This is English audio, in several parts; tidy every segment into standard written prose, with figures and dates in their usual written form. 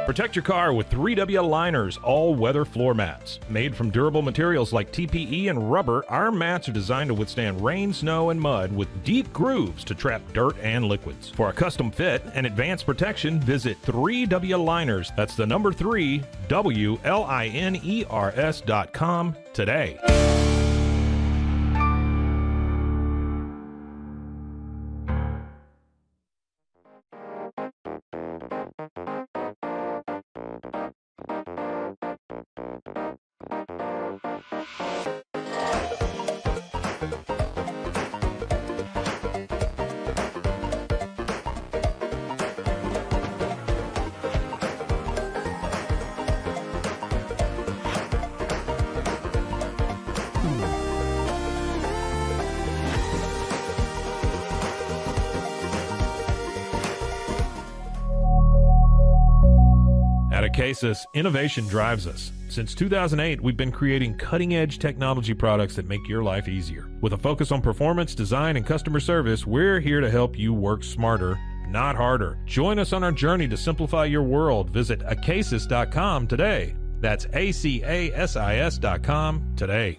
Protect your car with 3W Liners all-weather floor mats. Made from durable materials like TPE and rubber, our mats are designed to withstand rain, snow, and mud with deep grooves to trap dirt and liquids. For a custom fit and advanced protection, visit 3W Liners. That's the number 3, WLINERS.com today. At Acasis, innovation drives us. Since 2008, we've been creating cutting-edge technology products that make your life easier. With a focus on performance, design, and customer service, we're here to help you work smarter, not harder. Join us on our journey to simplify your world. Visit Acasis.com today. That's ACASIS.com today.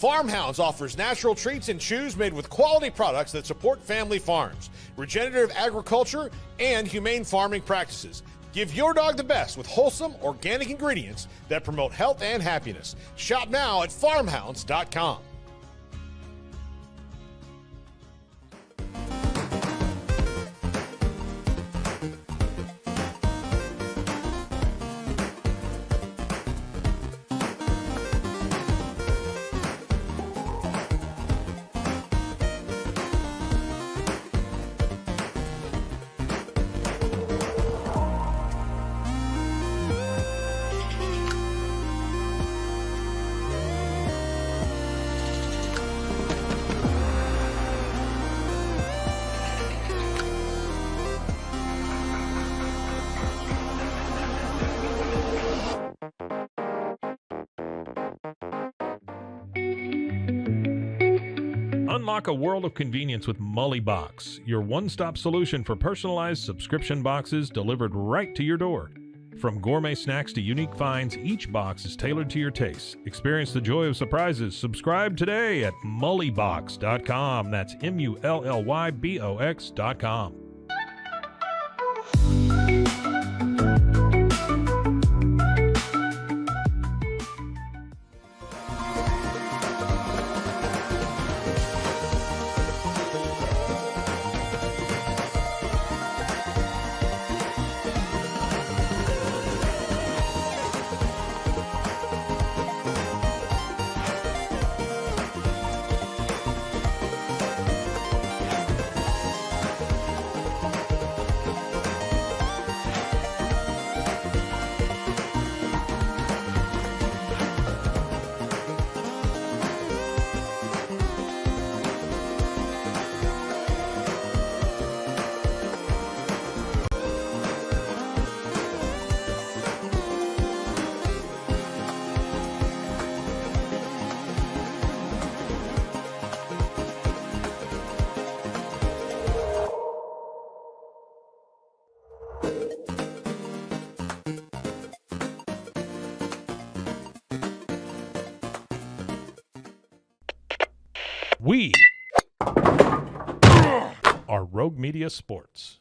Farmhounds offers natural treats and chews made with quality products that support family farms, regenerative agriculture, and humane farming practices. Give your dog the best with wholesome, organic ingredients that promote health and happiness. Shop now at farmhounds.com. Unlock a world of convenience with Mully Box, your one-stop solution for personalized subscription boxes delivered right to your door. From gourmet snacks to unique finds, each box is tailored to your taste. Experience the joy of surprises. Subscribe today at mullybox.com. That's MULLYBOX.com. We are Rogue Media Sports.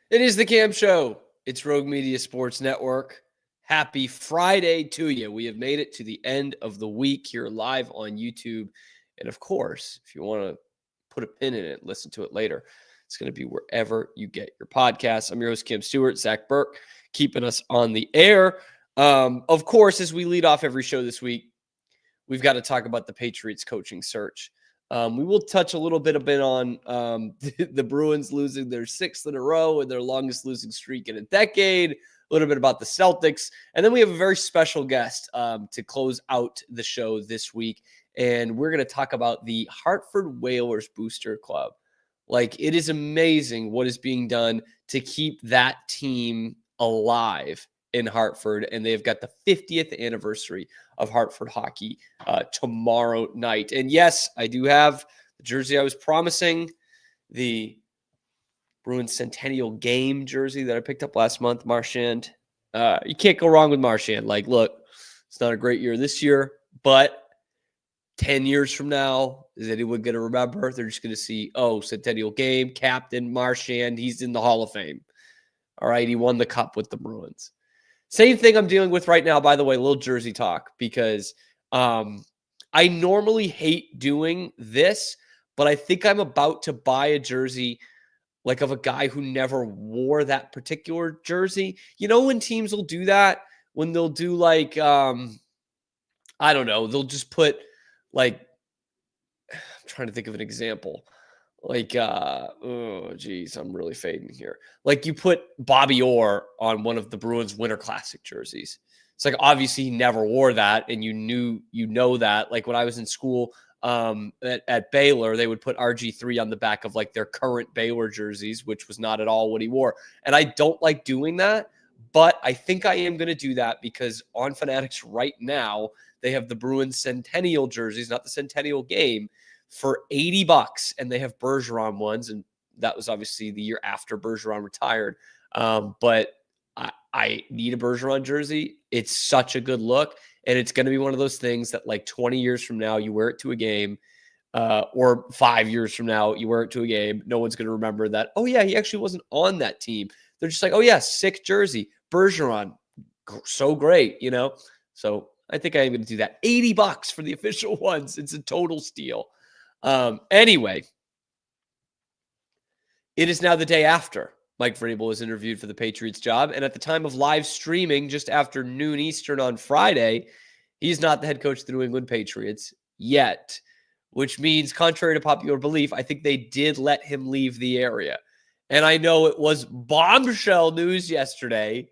It is the Cam Show. It's Rogue Media Sports Network. Happy Friday to you. We have made it to the end of the week here live on YouTube. And of course, if you want to put a pin in it, listen to it later, it's going to be wherever you get your podcasts. I'm your host, Kim Stewart, Zach Burke, keeping us on the air. Of course, as we lead off every show this week, we've got to talk about the Patriots coaching search. We will touch a little bit on the Bruins losing their 6th in a row and their longest losing streak in a decade, a little bit about the Celtics, and then we have a very special guest to close out the show this week, and we're going to talk about the Hartford Whalers Booster Club. Like, it is amazing what is being done to keep that team alive in Hartford, and they've got the 50th anniversary of Hartford hockey tomorrow night. And yes, I do have the jersey I was promising, the Bruins Centennial Game jersey that I picked up last month, Marchand. You can't go wrong with Marchand. Like, look, it's not a great year this year, but 10 years from now, is anyone going to remember? They're just going to see, oh, Centennial Game, Captain Marchand, he's in the Hall of Fame. All right, he won the cup with the Bruins. Same thing I'm dealing with right now, by the way, a little jersey talk, because I normally hate doing this, but I think I'm about to buy a jersey like of a guy who never wore that particular jersey. You know when teams will do that? When they'll do like, I don't know, they'll just put like, I'm trying to think of an example. Like, oh, geez, I'm really fading here. Like, you put Bobby Orr on one of the Bruins Winter Classic jerseys. It's like, obviously, he never wore that, and you know that. Like, when I was in school at Baylor, they would put RG3 on the back of, like, their current Baylor jerseys, which was not at all what he wore. And I don't like doing that, but I think I am going to do that because on Fanatics right now, they have the Bruins Centennial jerseys, not the Centennial Game, for $80, and they have Bergeron ones, and that was obviously the year after Bergeron retired. But I need a Bergeron jersey. It's such a good look, and it's going to be one of those things that like 20 years from now, you wear it to a game, or 5 years from now, you wear it to a game. No one's going to remember that, oh, yeah, he actually wasn't on that team. They're just like, oh, yeah, sick jersey. Bergeron, so great, you know? So I think I am going to do that. $80 for the official ones. It's a total steal. Anyway, it is now the day after Mike Vrabel was interviewed for the Patriots job. And at the time of live streaming, just after noon Eastern on Friday, he's not the head coach of the New England Patriots yet, which means, contrary to popular belief, I think they did let him leave the area. And I know it was bombshell news yesterday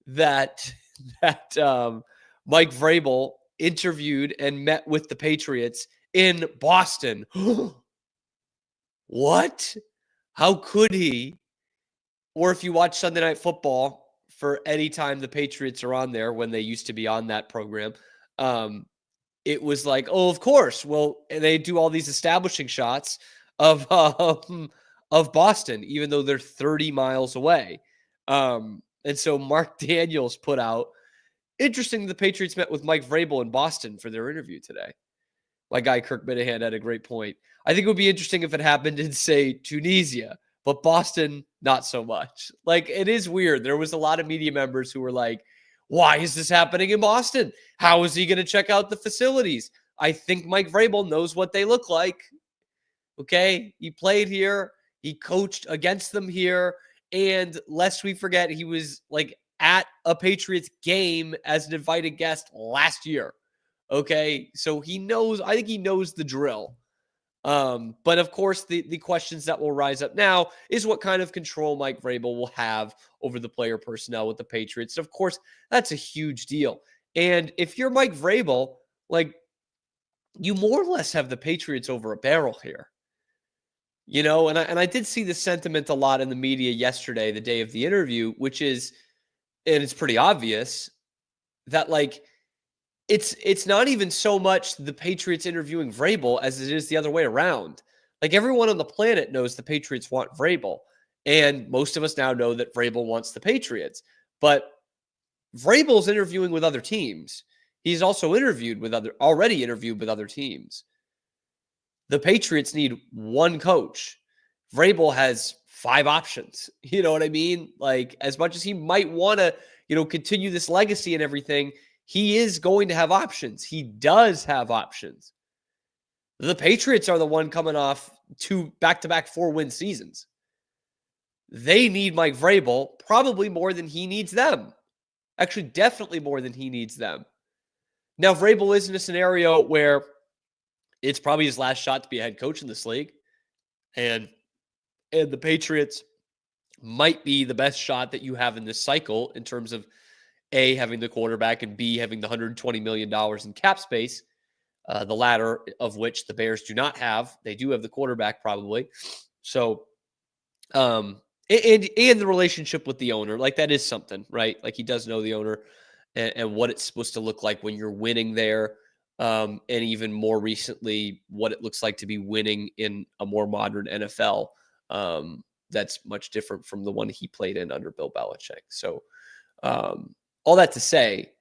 that Mike Vrabel interviewed and met with the Patriots in Boston. What? How could he? Or if you watch Sunday Night Football, for any time the Patriots are on there, when they used to be on that program, it was like, oh, of course. Well, and they do all these establishing shots of Boston, even though they're 30 miles away. And so Mark Daniels put out, interesting, the Patriots met with Mike Vrabel in Boston for their interview today. My guy Kirk Minahan had a great point. I think it would be interesting if it happened in, say, Tunisia, but Boston, not so much. Like, it is weird. There was a lot of media members who were like, why is this happening in Boston? How is he going to check out the facilities? I think Mike Vrabel knows what they look like. Okay? He played here. He coached against them here. And lest we forget, he was like at a Patriots game as an invited guest last year. Okay, so he knows, I think he knows the drill. But of course, the questions that will rise up now is what kind of control Mike Vrabel will have over the player personnel with the Patriots. Of course, that's a huge deal. And if you're Mike Vrabel, like, you more or less have the Patriots over a barrel here. You know, and I did see the sentiment a lot in the media yesterday, the day of the interview, which is, and it's pretty obvious, that like, it's not even so much the Patriots interviewing Vrabel as it is the other way around. Like, everyone on the planet knows the Patriots want Vrabel. And most of us now know that Vrabel wants the Patriots. But Vrabel's interviewing with other teams. He's also already interviewed with other teams. The Patriots need one coach. Vrabel has 5 options. You know what I mean? Like, as much as he might want to, continue this legacy and everything, he is going to have options. He does have options. The Patriots are the one coming off 2 back-to-back 4-win seasons. They need Mike Vrabel probably more than he needs them. Actually, definitely more than he needs them. Now, Vrabel is in a scenario where it's probably his last shot to be a head coach in this league. And the Patriots might be the best shot that you have in this cycle in terms of A, having the quarterback, and B, having the $120 million in cap space, the latter of which the Bears do not have. They do have the quarterback probably. So, and the relationship with the owner, like that is something, right? Like he does know the owner and what it's supposed to look like when you're winning there. And even more recently, what it looks like to be winning in a more modern NFL. That's much different from the one he played in under Bill Belichick. So, all that to say,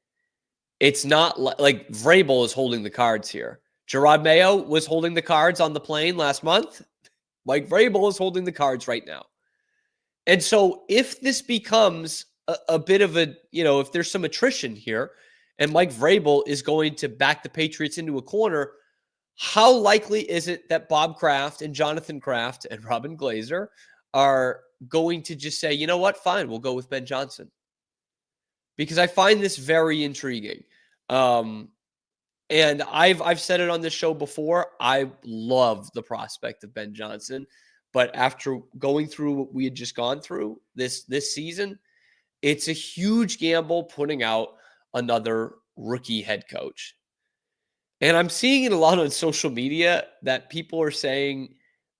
it's not like Vrabel is holding the cards here. Jerod Mayo was holding the cards on the plane last month. Mike Vrabel is holding the cards right now. And so if this becomes a bit of a, if there's some attrition here and Mike Vrabel is going to back the Patriots into a corner, how likely is it that Bob Kraft and Jonathan Kraft and Robin Glazer are going to just say, you know what, fine, we'll go with Ben Johnson? Because I find this very intriguing. And I've said it on this show before. I love the prospect of Ben Johnson, but after going through what we had just gone through this season, it's a huge gamble putting out another rookie head coach. And I'm seeing it a lot on social media that people are saying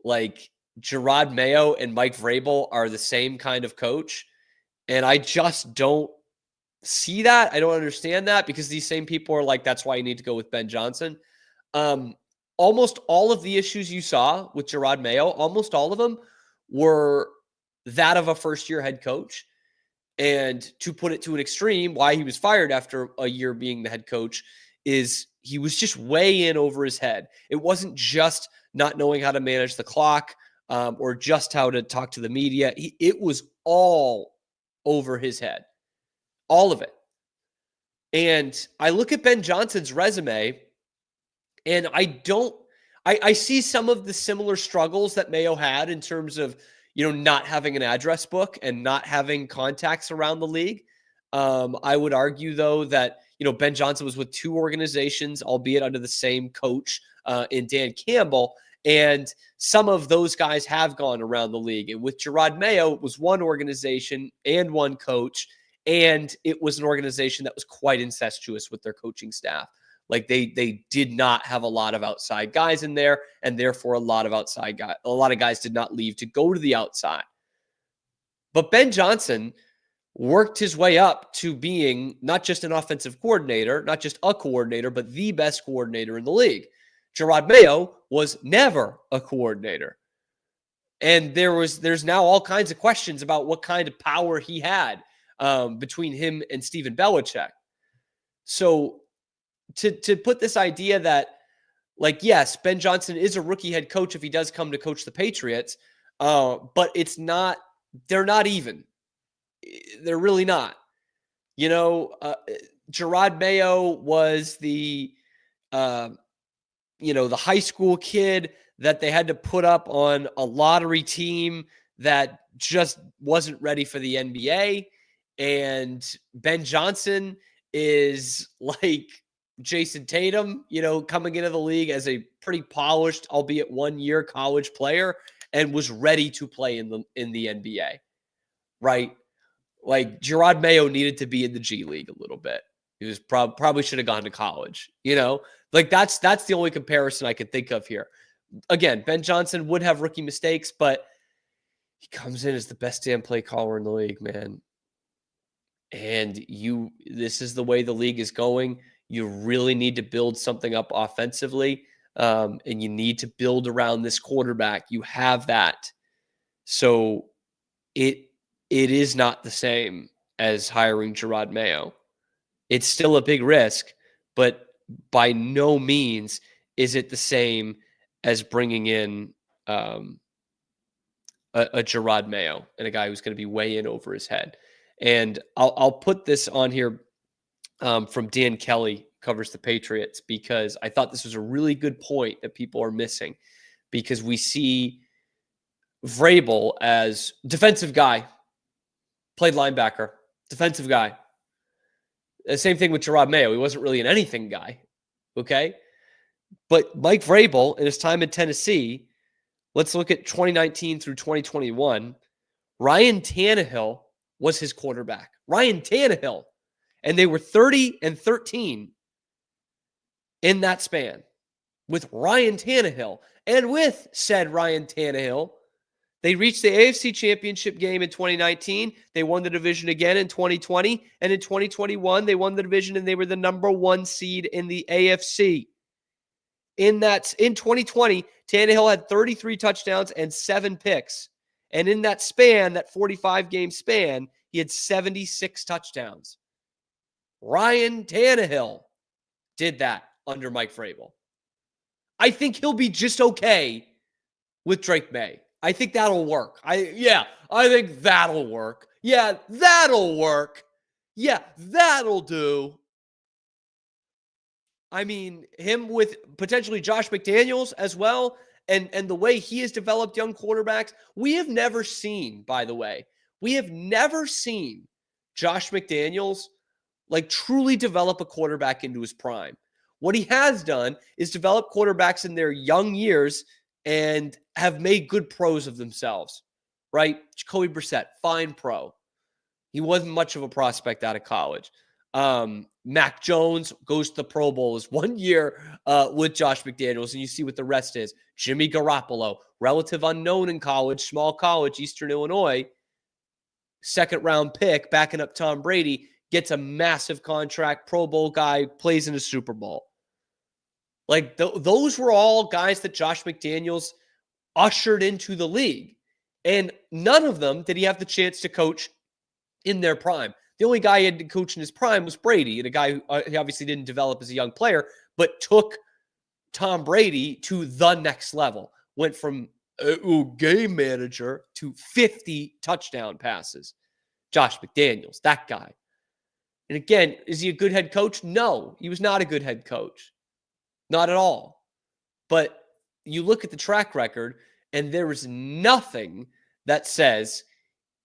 like Jerod Mayo and Mike Vrabel are the same kind of coach. And I just don't see that. I don't understand that because these same people are like, that's why you need to go with Ben Johnson. Almost all of the issues you saw with Jerod Mayo, almost all of them were that of a first-year head coach. And to put it to an extreme, why he was fired after a year being the head coach is he was just way in over his head. It wasn't just not knowing how to manage the clock or just how to talk to the media. It was all over his head. All of it. And I look at Ben Johnson's resume and I see some of the similar struggles that Mayo had in terms of, not having an address book and not having contacts around the league. I would argue though that, Ben Johnson was with 2 organizations, albeit under the same coach in Dan Campbell. And some of those guys have gone around the league. And with Jerod Mayo, it was one organization and one coach. And it was an organization that was quite incestuous with their coaching staff. Like they did not have a lot of outside guys in there, and therefore a lot of guys did not leave to go to the outside. But Ben Johnson worked his way up to being not just an offensive coordinator, not just a coordinator, but the best coordinator in the league. Jerod Mayo was never a coordinator. And there's now all kinds of questions about what kind of power he had between him and Steven Belichick. So to put this idea that, like, yes, Ben Johnson is a rookie head coach if he does come to coach the Patriots, but they're not even. They're really not. Jerod Mayo was the high school kid that they had to put up on a lottery team that just wasn't ready for the NBA. And Ben Johnson is like Jason Tatum, coming into the league as a pretty polished, albeit 1-year college player, and was ready to play in the NBA, right? Like Jerod Mayo needed to be in the G League a little bit. He was probably should have gone to college, like that's the only comparison I could think of here. Again, Ben Johnson would have rookie mistakes, but he comes in as the best damn play caller in the league, man. And this is the way the league is going. You really need to build something up offensively, and you need to build around this quarterback. You have that. So it is not the same as hiring Jerod Mayo. It's still a big risk, but by no means is it the same as bringing in a Gerard Mayo and a guy who's going to be way in over his head. And I'll put this on here from Dan Kelly, covers the Patriots, because I thought this was a really good point that people are missing, because we see Vrabel as defensive guy, played linebacker, defensive guy. The same thing with Gerard Mayo. He wasn't really an anything guy, okay? But Mike Vrabel, in his time in Tennessee, let's look at 2019 through 2021. Ryan Tannehill was his quarterback. Ryan Tannehill. And they were 30-13 in that span with Ryan Tannehill. And with said Ryan Tannehill, they reached the AFC Championship game in 2019. They won the division again in 2020. And in 2021, they won the division and they were the number 1 seed in the AFC. In 2020, Tannehill had 33 touchdowns and 7 picks. And in that span, that 45-game span, he had 76 touchdowns. Ryan Tannehill did that under Mike Vrabel. I think he'll be just okay with Drake May. I think that'll work. I think that'll work. Yeah, that'll work. Yeah, that'll do. I mean, him with potentially Josh McDaniels as well, and the way he has developed young quarterbacks. We have never seen, by the way, Josh McDaniels truly develop a quarterback into his prime. What he has done is develop quarterbacks in their young years and have made good pros of themselves, right? Jacoby Brissett, fine pro. He wasn't much of a prospect out of college. Mac Jones goes to the Pro Bowl is 1 year with Josh McDaniels, and you see what the rest is. Jimmy Garoppolo, relative unknown in college, small college, Eastern Illinois, second-round pick, backing up Tom Brady, gets a massive contract, Pro Bowl guy, plays in a Super Bowl. Those were all guys that Josh McDaniels ushered into the league. And none of them did he have the chance to coach in their prime. The only guy he had to coach in his prime was Brady, and a guy who he obviously didn't develop as a young player, but took Tom Brady to the next level. Went from game manager to 50 touchdown passes. Josh McDaniels, that guy. And again, is he a good head coach? No, he was not a good head coach. Not at all. But you look at the track record, and there is nothing that says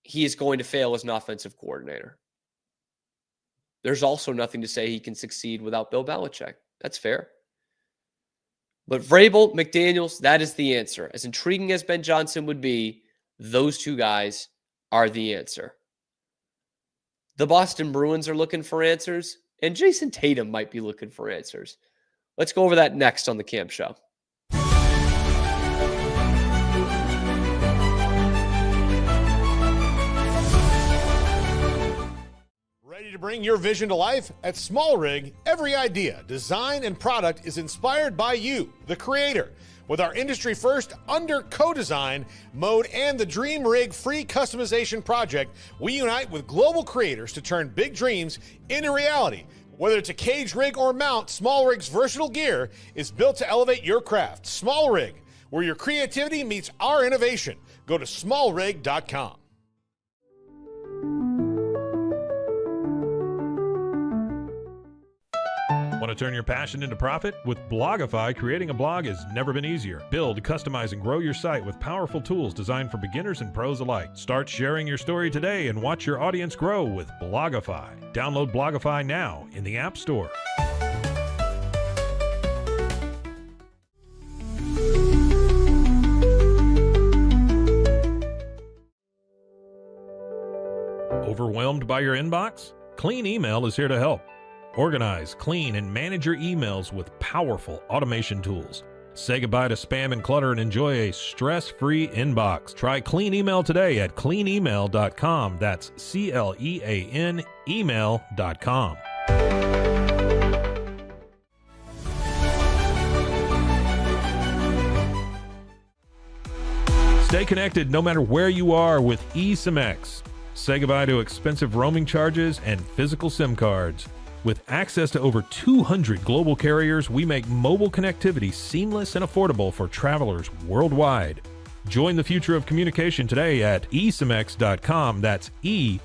he is going to fail as an offensive coordinator. There's also nothing to say he can succeed without Bill Belichick. That's fair. But Vrabel, McDaniels, that is the answer. As intriguing as Ben Johnson would be, those two guys are the answer. The Boston Bruins are looking for answers, and Jason Tatum might be looking for answers. Let's go over that next on the Cam Show. Ready to bring your vision to life? At Small Rig, every idea, design, and product is inspired by you, the creator. With our industry-first under co-design mode and the Dream Rig free customization project, we unite with global creators to turn big dreams into reality. Whether it's a cage rig or mount, Small Rig's versatile gear is built to elevate your craft. Small Rig, where your creativity meets our innovation. Go to smallrig.com. Want to turn your passion into profit? With Blogify, creating a blog has never been easier. Build, customize, and grow your site with powerful tools designed for beginners and pros alike. Start sharing your story today and watch your audience grow with Blogify. Download Blogify now in the App Store. Overwhelmed by your inbox? Clean Email is here to help. Organize, clean, and manage your emails with powerful automation tools. Say goodbye to spam and clutter and enjoy a stress-free inbox. Try Clean Email today at cleanemail.com. That's CLEAN email.com. Stay connected no matter where you are with eSIMX. Say goodbye to expensive roaming charges and physical SIM cards. With access to over 200 global carriers, we make mobile connectivity seamless and affordable for travelers worldwide. Join the future of communication today at esimx.com. That's ESIMX.com.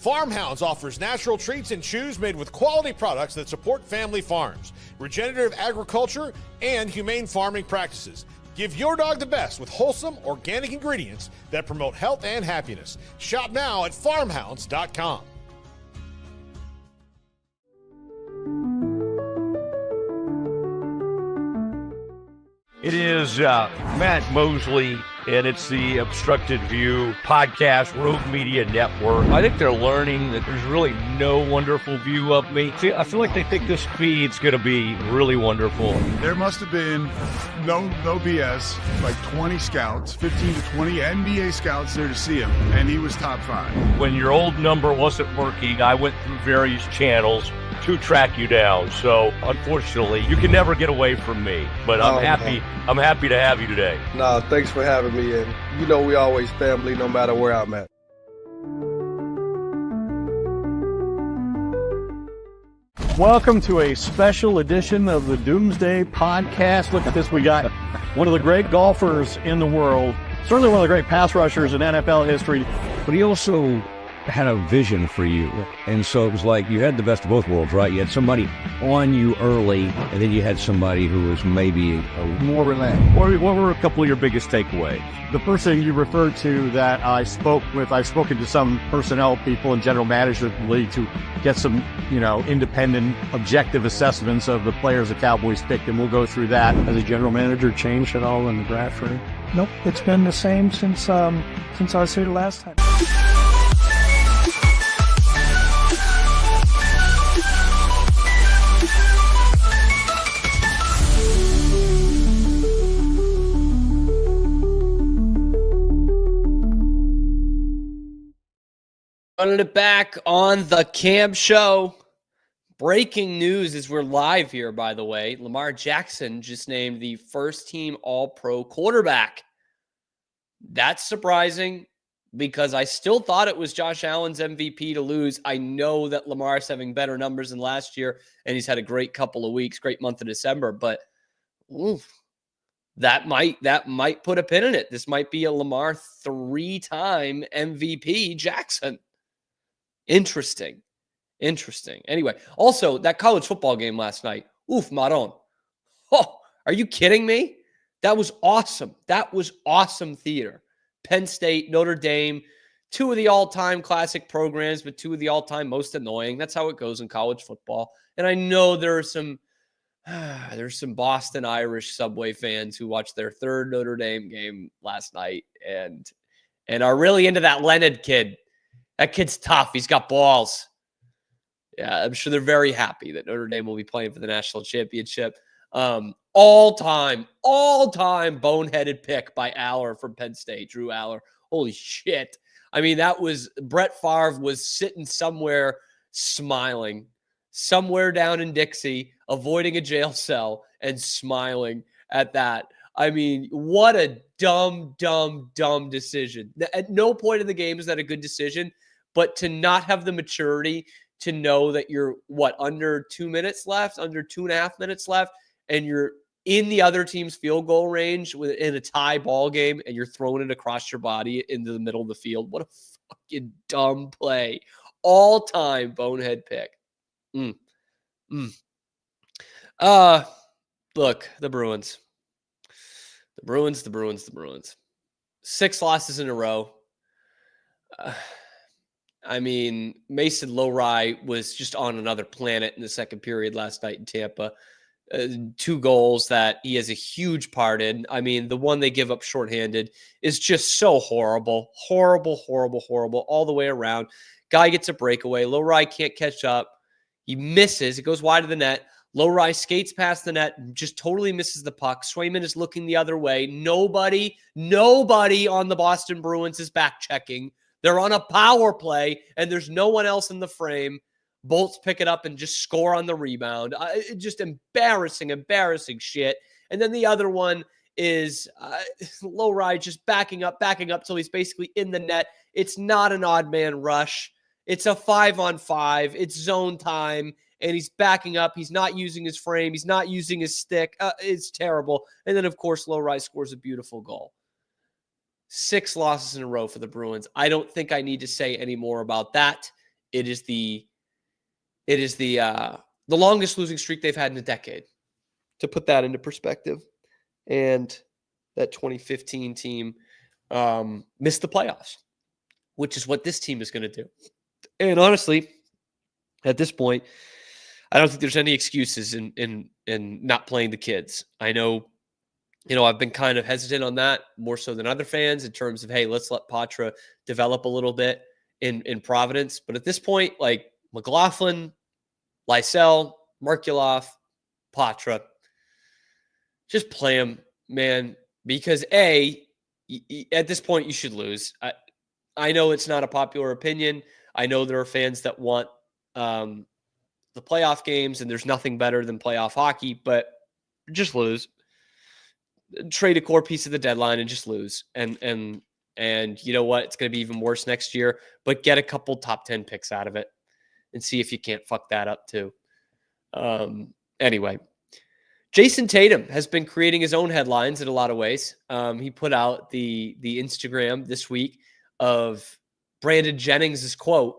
Farmhounds offers natural treats and chews made with quality products that support family farms, regenerative agriculture, and humane farming practices. Give your dog the best with wholesome, organic ingredients that promote health and happiness. Shop now at farmhounds.com. It is Matt Mosley, and it's the Obstructed View podcast, Rogue Media Network. I think they're learning that there's really no wonderful view of me. See, I feel like they think this feed's going to be really wonderful. There must have been no BS, like 20 scouts, 15 to 20 NBA scouts there to see him, and he was top 5. When your old number wasn't working, I went through various channels to track you down. So unfortunately, you can never get away from me. But I'm happy. Man. I'm happy to have you today. No, thanks for having me. And you know, we always family, no matter where I'm at. Welcome to a special edition of the Doomsday Podcast. Look at this. We got one of the great golfers in the world, certainly one of the great pass rushers in NFL history. But he also had a vision for you. And so it was like you had the best of both worlds, right? You had somebody on you early, and then you had somebody who was maybe more relaxed. What were a couple of your biggest takeaways? The first thing you referred to that I've spoken to some personnel people and general managers of the league to get some, independent, objective assessments of the players the Cowboys picked, and we'll go through that. Has the general manager changed at all in the draft room? Nope, it's been the same since I was here the last time. Running it back on the Cam Show. Breaking news as we're live here, by the way. Lamar Jackson just named the first-team All-Pro quarterback. That's surprising because I still thought it was Josh Allen's MVP to lose. I know that Lamar's having better numbers than last year, and he's had a great couple of weeks, great month of December, but that might put a pin in it. This might be a Lamar 3-time MVP Jackson. Interesting. Anyway, also that college football game last night. Maron. Oh, are you kidding me? That was awesome. That was awesome theater. Penn State, Notre Dame, two of the all-time classic programs, but two of the all-time most annoying. That's how it goes in college football. And I know there's some Boston Irish Subway fans who watched their third Notre Dame game last night and are really into that Leonard kid. That kid's tough. He's got balls. Yeah, I'm sure they're very happy that Notre Dame will be playing for the national championship. All-time boneheaded pick by Aller from Penn State, Drew Aller. Holy shit. I mean, that was Brett Favre was sitting somewhere smiling, somewhere down in Dixie, avoiding a jail cell and smiling at that. I mean, what a dumb decision. At no point in the game is that a good decision, but to not have the maturity to know that you're, under 2 minutes left, under 2.5 minutes left, and you're in the other team's field goal range in a tie ball game, and you're throwing it across your body into the middle of the field. What a fucking dumb play. All-time bonehead pick. Look, the Bruins. The Bruins. 6 losses in a row. I mean, Mason Lowry was just on another planet in the second period last night in Tampa. 2 goals that he has a huge part in. I mean, the one they give up shorthanded is just so horrible. Horrible all the way around. Guy gets a breakaway. Lowry can't catch up. He misses. It goes wide of the net. Lowry skates past the net, just totally misses the puck. Swayman is looking the other way. Nobody on the Boston Bruins is back checking. They're on a power play, and there's no one else in the frame. Bolts pick it up and just score on the rebound. Just embarrassing shit. And then the other one is Lowry just backing up till he's basically in the net. It's not an odd man rush. It's a 5-on-5. It's zone time, and he's backing up. He's not using his frame. He's not using his stick. It's terrible. And then, of course, Low-Rise scores a beautiful goal. 6 losses in a row for the Bruins. I don't think I need to say any more about that. It is the longest losing streak they've had in a decade, to put that into perspective. And that 2015 team missed the playoffs, which is what this team is going to do. And honestly, at this point, I don't think there's any excuses in not playing the kids. I know, I've been kind of hesitant on that more so than other fans in terms of, hey, let's let Patra develop a little bit in Providence. But at this point, like McLaughlin, Lysell, Markulov, Patra, just play them, man, because at this point you should lose. I know it's not a popular opinion. I know there are fans that want the playoff games, and there's nothing better than playoff hockey, but just lose. Trade a core piece of the deadline and just lose. And you know what? It's going to be even worse next year, but get a couple top 10 picks out of it and see if you can't fuck that up too. Anyway, Jason Tatum has been creating his own headlines in a lot of ways. He put out the Instagram this week of Brandon Jennings' quote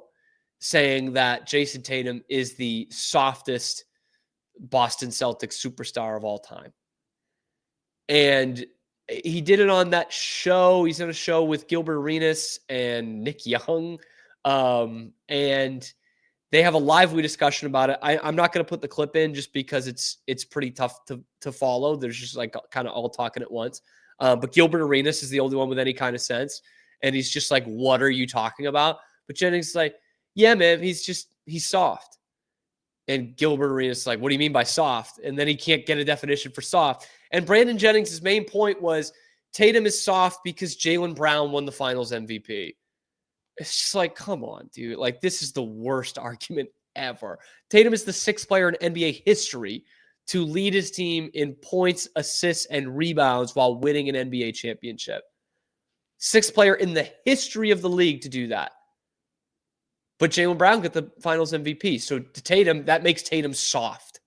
saying that Jason Tatum is the softest Boston Celtics superstar of all time. And he did it on that show. He's on a show with Gilbert Arenas and Nick Young. And they have a lively discussion about it. I'm not going to put the clip in just because it's pretty tough to follow. There's just like kind of all talking at once. But Gilbert Arenas is the only one with any kind of sense. And he's just like, what are you talking about? But Jennings is like, yeah, man, he's soft. And Gilbert Arenas is like, what do you mean by soft? And then he can't get a definition for soft. And Brandon Jennings' main point was Tatum is soft because Jaylen Brown won the finals MVP. It's just like, come on, dude. Like, this is the worst argument ever. Tatum is the 6th player in NBA history to lead his team in points, assists, and rebounds while winning an NBA championship. 6th player in the history of the league to do that. But Jaylen Brown got the finals MVP. So to Tatum, that makes Tatum soft.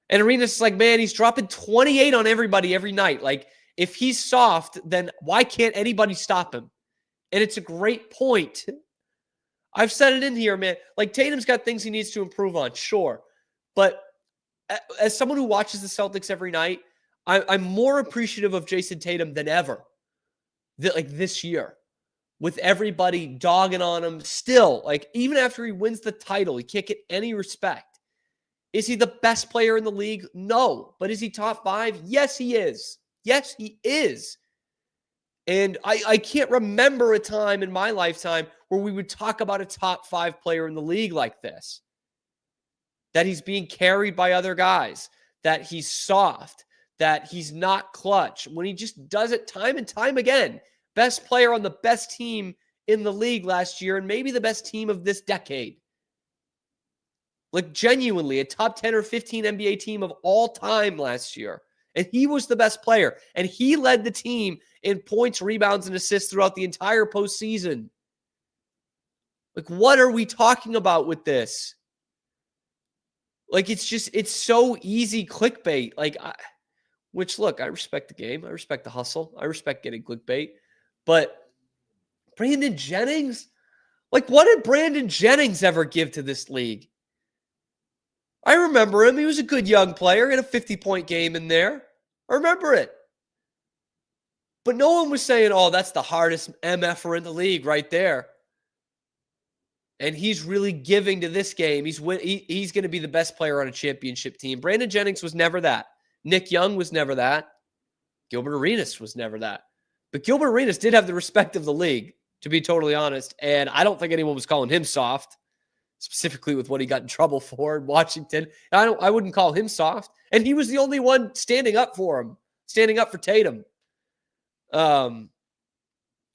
And Arenas is like, man, he's dropping 28 on everybody every night. Like, if he's soft, then why can't anybody stop him? And it's a great point. I've said it in here, man. Like, Tatum's got things he needs to improve on, sure. But as someone who watches the Celtics every night, I'm more appreciative of Jason Tatum than ever. Like this year. With everybody dogging on him still. Like, even after he wins the title, he can't get any respect. Is he the best player in the league? No. But is he top 5? Yes, he is. Yes, he is. And I can't remember a time in my lifetime where we would talk about a top 5 player in the league like this. That he's being carried by other guys. That he's soft. That he's not clutch. When he just does it time and time again. Best player on the best team in the league last year and maybe the best team of this decade. Like, genuinely, a top 10 or 15 NBA team of all time last year. And he was the best player. And he led the team in points, rebounds, and assists throughout the entire postseason. Like, what are we talking about with this? Like, it's so easy clickbait. Like, which, look, I respect the game. I respect the hustle. I respect getting clickbait. But Brandon Jennings? Like, what did Brandon Jennings ever give to this league? I remember him. He was a good young player. He had a 50-point game in there. I remember it. But no one was saying, oh, that's the hardest MFer in the league right there. And he's really giving to this game. He's going to be the best player on a championship team. Brandon Jennings was never that. Nick Young was never that. Gilbert Arenas was never that. But Gilbert Arenas did have the respect of the league, to be totally honest. And I don't think anyone was calling him soft, specifically with what he got in trouble for in Washington. I wouldn't call him soft. And he was the only one standing up for him, standing up for Tatum.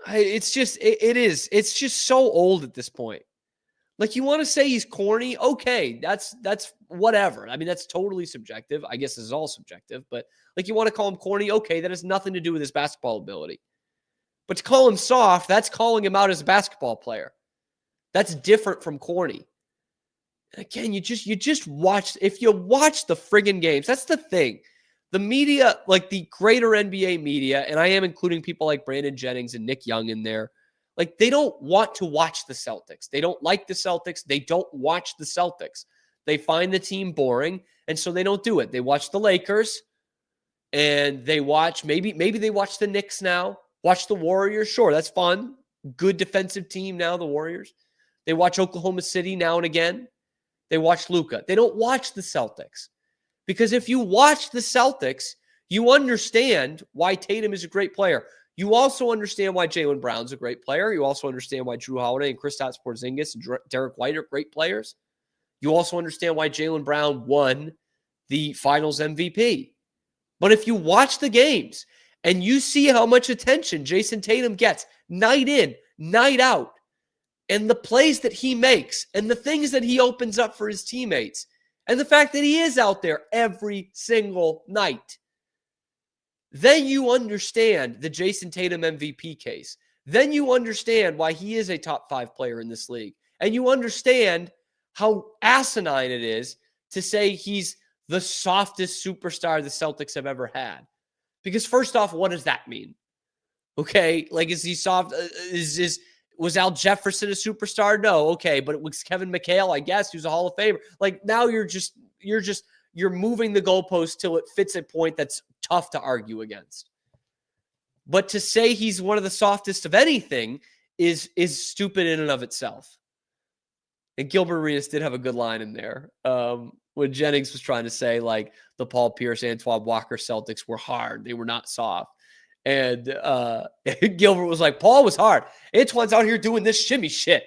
It's just so old at this point. Like, you want to say he's corny? Okay, that's whatever. I mean, that's totally subjective. I guess it's all subjective. But, like, you want to call him corny? Okay, that has nothing to do with his basketball ability. But to call him soft, that's calling him out as a basketball player. That's different from corny. Again, you just watch. If you watch the friggin' games, that's the thing. The media, like the greater NBA media, and I am including people like Brandon Jennings and Nick Young in there, like they don't want to watch the Celtics. They don't like the Celtics. They don't watch the Celtics. They find the team boring, and so they don't do it. They watch the Lakers, and they watch, maybe they watch the Knicks now, watch the Warriors. Sure, that's fun. Good defensive team now, the Warriors. They watch Oklahoma City now and again. They watch Luka. They don't watch the Celtics. Because if you watch the Celtics, you understand why Tatum is a great player. You also understand why Jaylen Brown's a great player. You also understand why Jrue Holiday and Kristaps Porzingis and Derek White are great players. You also understand why Jaylen Brown won the Finals MVP. But if you watch the games and you see how much attention Jason Tatum gets night in, night out, and the plays that he makes and the things that he opens up for his teammates, and the fact that he is out there every single night, then you understand the Jason Tatum MVP case. Then you understand why he is a top 5 player in this league. And you understand how asinine it is to say he's the softest superstar the Celtics have ever had. Because first off, what does that mean? Okay, like is he soft? Was Al Jefferson a superstar? No. Okay, but it was Kevin McHale, I guess, who's a Hall of Famer. Like now you're moving the goalpost till it fits a point that's tough to argue against. But to say he's one of the softest of anything is stupid in and of itself. And Gilbert Arenas did have a good line in there when Jennings was trying to say like the Paul Pierce, Antoine Walker Celtics were hard. They were not soft. And Gilbert was like, Paul was hard. Antoine's out here doing this shimmy shit.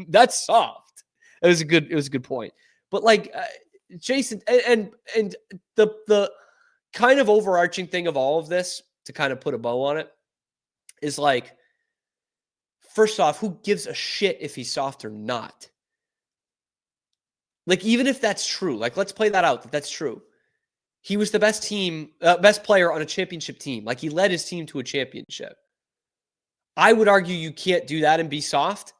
That's soft. It was a good point. But like Jason and the kind of overarching thing of all of this, to kind of put a bow on it, is like, first off, who gives a shit if he's soft or not? Like, even if that's true, like, let's play that out, that that's true. He was the best player on a championship team. Like, he led his team to a championship. I would argue you can't do that and be soft.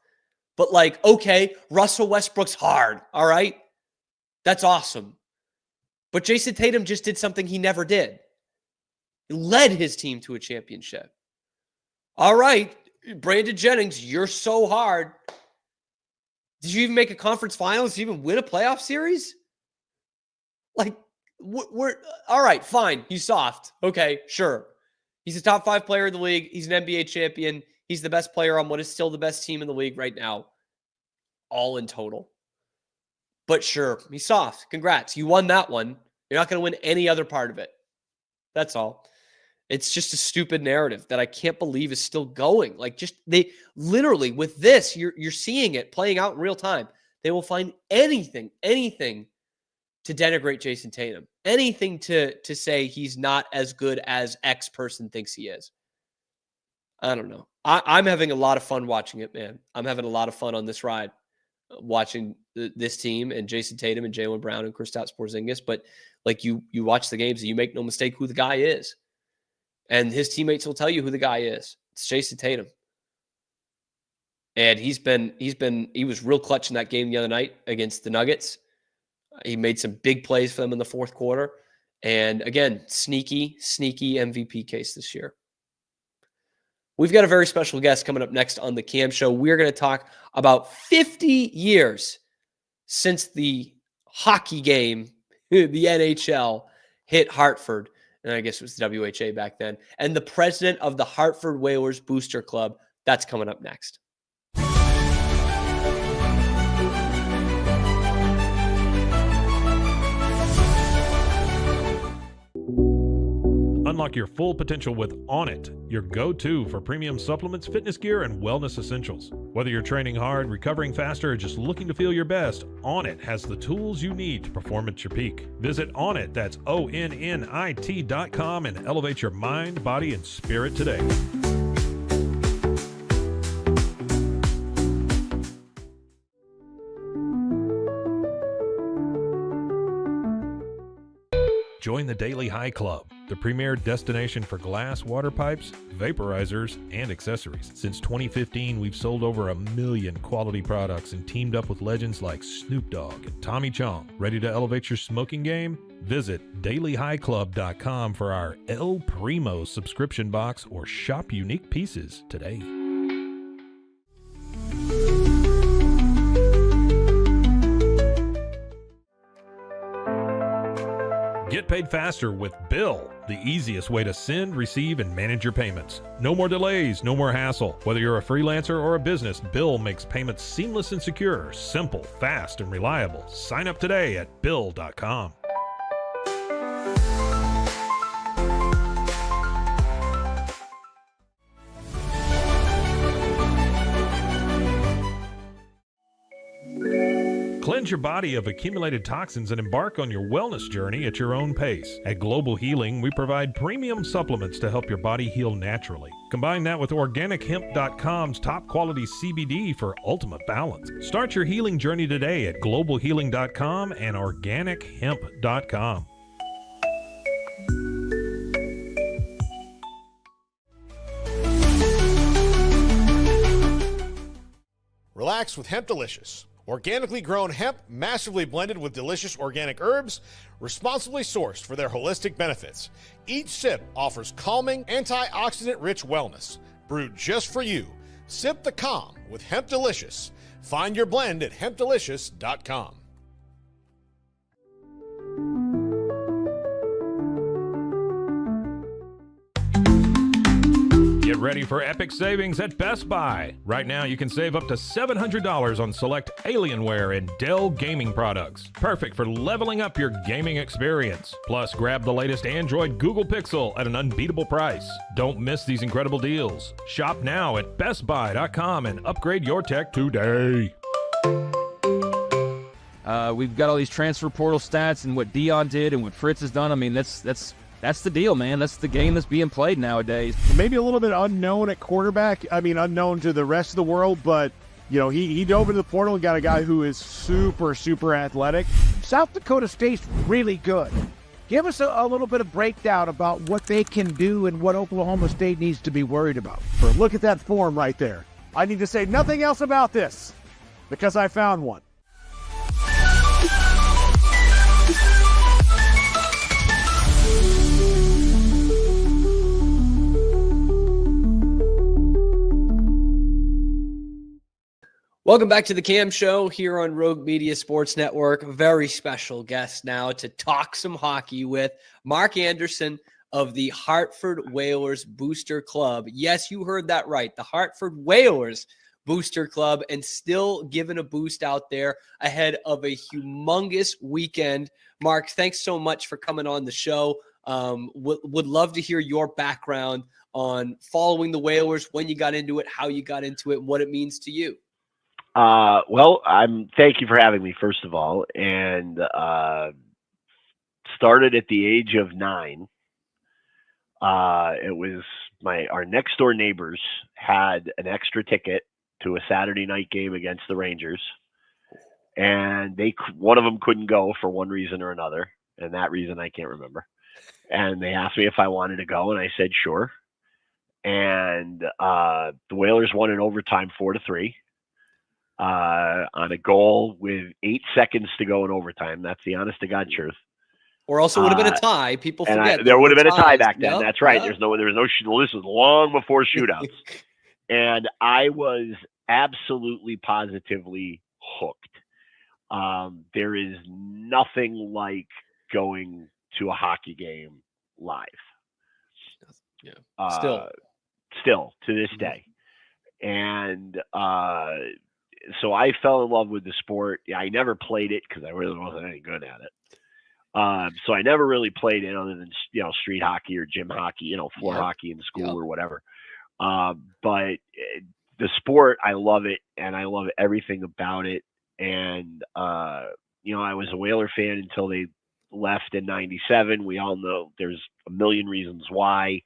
But like, okay, Russell Westbrook's hard. All right. That's awesome. But Jason Tatum just did something he never did. He led his team to a championship. All right, Brandon Jennings, you're so hard. Did you even make a conference finals? Did you even win a playoff series? Like, we're all right, fine. He's soft. Okay, sure. He's a top 5 player in the league. He's an NBA champion. He's the best player on what is still the best team in the league right now, all in total. But sure, he's soft. Congrats. You won that one. You're not going to win any other part of it. That's all. It's just a stupid narrative that I can't believe is still going. Like, just they literally with this, you're seeing it playing out in real time. They will find anything to denigrate Jason Tatum, anything to say he's not as good as X person thinks he is. I don't know. I'm having a lot of fun watching it, man. I'm having a lot of fun on this ride, watching this team and Jason Tatum and Jaylen Brown and Kristaps Porzingis. But like you watch the games and you make no mistake who the guy is. And his teammates will tell you who the guy is. It's Jason Tatum. And he was real clutch in that game the other night against the Nuggets. He made some big plays for them in the fourth quarter. And again, sneaky MVP case this year. We've got a very special guest coming up next on the Cam Show. We're going to talk about 50 years since the hockey game, the NHL, hit Hartford. And I guess it was the WHA back then. And the president of the Hartford Whalers Booster Club. That's coming up next. Unlock your full potential with Onnit, your go-to for premium supplements, fitness gear, and wellness essentials. Whether you're training hard, recovering faster, or just looking to feel your best, Onnit has the tools you need to perform at your peak. Visit Onnit, that's ONNIT.com, and elevate your mind, body, and spirit today. Join the Daily High Club, the premier destination for glass water pipes, vaporizers, and accessories. Since 2015, we've sold over 1 million quality products and teamed up with legends like Snoop Dogg and Tommy Chong. Ready to elevate your smoking game? Visit dailyhighclub.com for our El Primo subscription box or shop unique pieces today. Get paid faster with Bill, the easiest way to send, receive, and manage your payments. No more delays, no more hassle. Whether you're a freelancer or a business, Bill makes payments seamless and secure, simple, fast, and reliable. Sign up today at Bill.com. Cleanse your body of accumulated toxins and embark on your wellness journey at your own pace. At Global Healing, we provide premium supplements to help your body heal naturally. Combine that with OrganicHemp.com's top quality CBD for ultimate balance. Start your healing journey today at GlobalHealing.com and OrganicHemp.com. Relax with Hemp Delicious. Organically grown hemp, massively blended with delicious organic herbs, responsibly sourced for their holistic benefits. Each sip offers calming, antioxidant-rich wellness. Brewed just for you. Sip the calm with Hemp Delicious. Find your blend at hempdelicious.com. Get ready for epic savings at Best Buy. Right now, you can save up to $700 on select Alienware and Dell gaming products. Perfect for leveling up your gaming experience. Plus, grab the latest Android Google Pixel at an unbeatable price. Don't miss these incredible deals. Shop now at BestBuy.com and upgrade your tech today. We've got all these transfer portal stats and what Dion did and what Fritz has done. I mean, that's the deal, man. That's the game that's being played nowadays. Maybe a little bit unknown at quarterback. I mean, unknown to the rest of the world, but, you know, he dove into the portal and got a guy who is super, super athletic. South Dakota State's really good. Give us a little bit of breakdown about what they can do and what Oklahoma State needs to be worried about. Look at that form right there. I need to say nothing else about this because I found one. Welcome back to the Cam Show here on Rogue Media Sports Network. Very special guest now to talk some hockey with Mark Anderson of the Hartford Whalers Booster Club. Yes, you heard that right. The Hartford Whalers Booster Club, and still giving a boost out there ahead of a humongous weekend. Mark, thanks so much for coming on the show. Would love to hear your background on following the Whalers, when you got into it, how you got into it, and what it means to you. Well, thank you for having me, first of all, and started at the age of 9. It was our next door neighbors had an extra ticket to a Saturday night game against the Rangers, and one of them couldn't go for one reason or another, and that reason I can't remember. And they asked me if I wanted to go, and I said sure. And the Whalers won in overtime 4-3. On a goal with 8 seconds to go in overtime. That's the honest to God truth. Or also would have been a tie. People forget. There would have been a tie back then. Yep. That's right. Yep. This was long before shootouts. And I was absolutely positively hooked. There is nothing like going to a hockey game live. Yeah. Still to this day. And so I fell in love with the sport. Yeah, I never played it because I really wasn't any good at it. So I never really played it other than, street hockey or gym hockey, floor hockey in school or whatever. But the sport, I love it, and I love everything about it. And, I was a Whaler fan until they left in 97. We all know there's a million reasons why.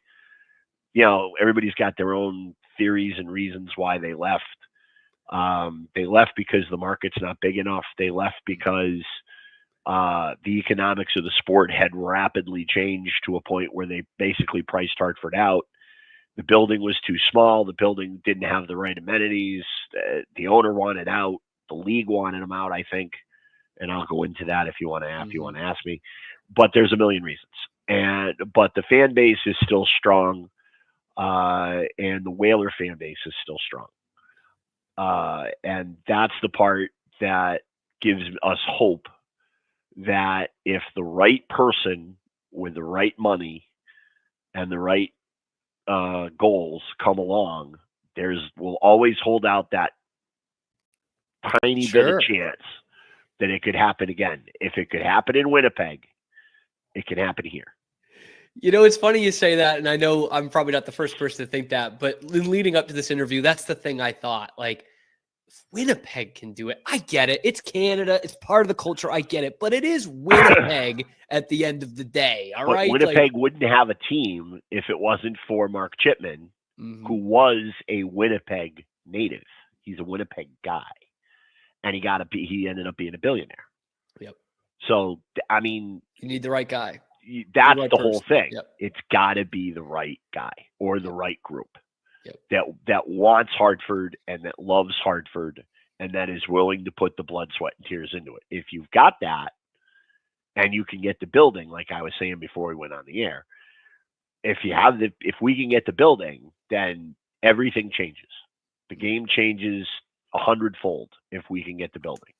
Everybody's got their own theories and reasons why they left. They left because the market's not big enough. They left because The economics of the sport had rapidly changed to a point where they basically priced Hartford out. The building was too small. The building didn't have the right amenities. The owner wanted out. The league wanted him out, I think. And I'll go into that if you want to ask me. But there's a million reasons. But the fan base is still strong, and the Whaler fan base is still strong. And that's the part that gives us hope that if the right person with the right money and the right goals come along, we'll always hold out that tiny bit of chance that it could happen again. If it could happen in Winnipeg, it can happen here. You know, it's funny you say that, and I know I'm probably not the first person to think that, but leading up to this interview, that's the thing I thought. Like, if Winnipeg can do it, I get it. It's Canada. It's part of the culture. I get it. But it is Winnipeg at the end of the day, all right? Winnipeg wouldn't have a team if it wasn't for Mark Chipman, who was a Winnipeg native. He's a Winnipeg guy. And he ended up being a billionaire. Yep. So, I mean, you need the right guy. That's the whole thing. Yep. It's got to be the right guy or the right group that wants Hartford and that loves Hartford and that is willing to put the blood, sweat, and tears into it. If you've got that and you can get the building, like I was saying before we went on the air, if we can get the building, then everything changes. The game changes 100-fold if we can get the building.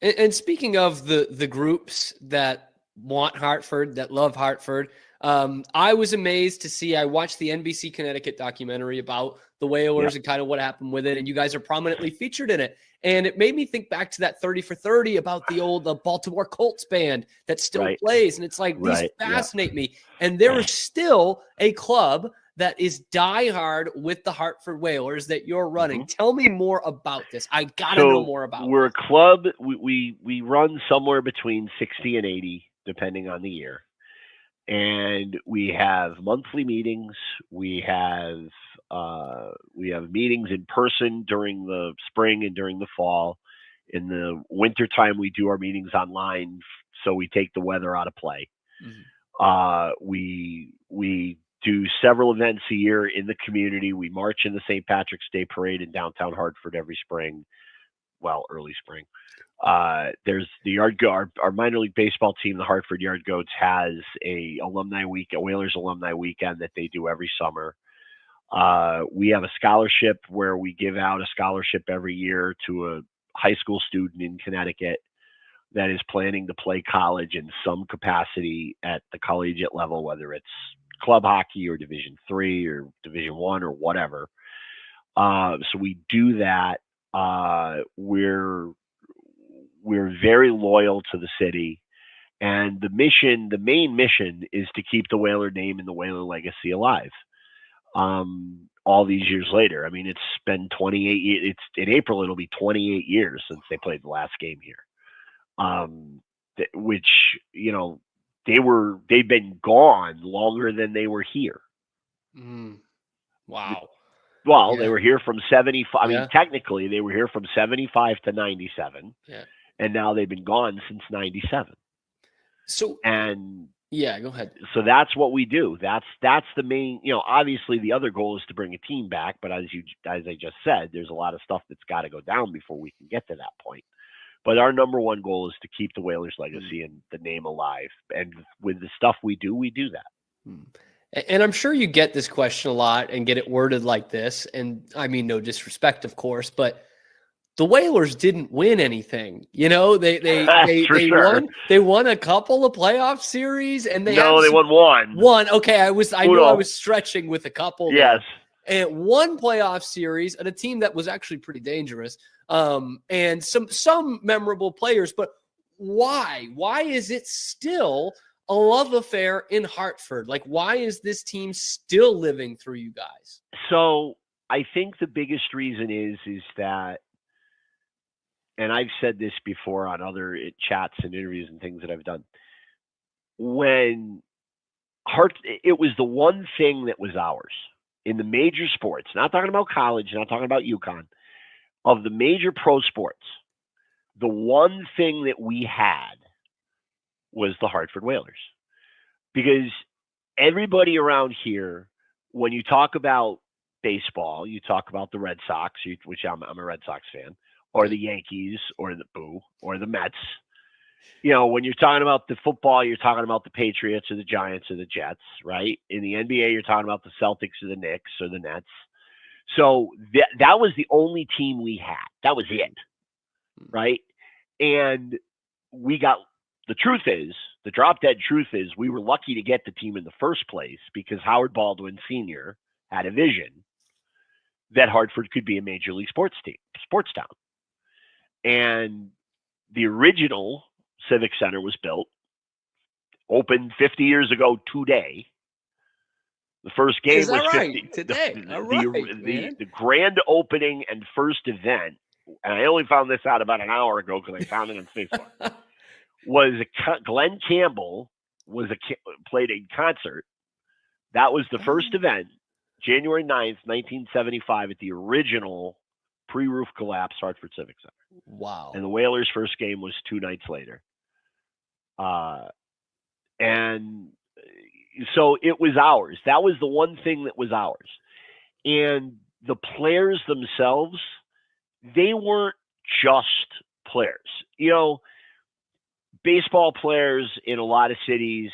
And speaking of the groups that want Hartford, that love Hartford, I was amazed to see, I watched the NBC Connecticut documentary about the Whalers and kind of what happened with it, and you guys are prominently featured in it. And it made me think back to that 30 for 30 about the old Baltimore Colts band that still plays. And it's like, these fascinate me. And there is still a club that is diehard with the Hartford Whalers that you're running. Tell me more about this. I got to know more about We're a club. We run somewhere between 60 and 80, depending on the year. And we have monthly meetings. We have meetings in person during the spring and during the fall. In the wintertime, we do our meetings online, so we take the weather out of play. We do several events a year in the community. We march in the St. Patrick's Day Parade in downtown Hartford every spring. Well, early spring. There's the Yard Goat, our minor league baseball team, the Hartford Yard Goats, has a Whalers alumni weekend that they do every summer. We have a scholarship where we give out a scholarship every year to a high school student in Connecticut that is planning to play college in some capacity at the collegiate level, whether it's club hockey or Division III or Division I or whatever. So we do that. We're very loyal to the city, and the main mission is to keep the Whaler name and the Whaler legacy alive. All these years later, I mean, it's been 28 years. In April, it'll be 28 years since they played the last game here. Which, you know, they've been gone longer than they were here. Wow. Well, they were here from 75. I mean, technically, they were here from 75 to 97. Yeah. And now they've been gone since 97. So, and go ahead. So that's what we do. That's the main, you know, obviously the other goal is to bring a team back, but as I just said, there's a lot of stuff that's got to go down before we can get to that point. But our number one goal is to keep the Whalers legacy and the name alive. And with the stuff we do that. And I'm sure you get this question a lot and get it worded like this. And I mean, no disrespect, of course, but the Whalers didn't win anything. You know, they won a couple of playoff series, and they won one. One. Okay, I knew I was stretching with a couple. Yes. And one playoff series and a team that was actually pretty dangerous. And some memorable players, but why? Why is it still a love affair in Hartford? Like, why is this team still living through you guys? So I think the biggest reason is that, and I've said this before on other chats and interviews and things that I've done, when it was the one thing that was ours in the major sports, not talking about college, not talking about UConn, of the major pro sports, the one thing that we had was the Hartford Whalers. Because everybody around here, when you talk about baseball, you talk about the Red Sox, which I'm a Red Sox fan, or the Yankees, or the Mets. You know, when you're talking about the football, you're talking about the Patriots or the Giants or the Jets, right? In the NBA, you're talking about the Celtics or the Knicks or the Nets. So that was the only team we had. That was it, right? And the truth is, the drop-dead truth is, we were lucky to get the team in the first place because Howard Baldwin Sr. had a vision that Hartford could be a major league sports town. And the original Civic Center was built, opened 50 years ago today. The first game was right? 50, Today. The grand opening and first event, and I only found this out about an hour ago because I found it on Facebook, was Glenn Campbell played a concert. That was the first event, January 9th, 1975, at the original pre-roof collapse Hartford Civic Center. Wow. And the Whalers' first game was 2 nights later. And so it was ours. That was the one thing that was ours. And the players themselves, they weren't just players. You know, baseball players in a lot of cities,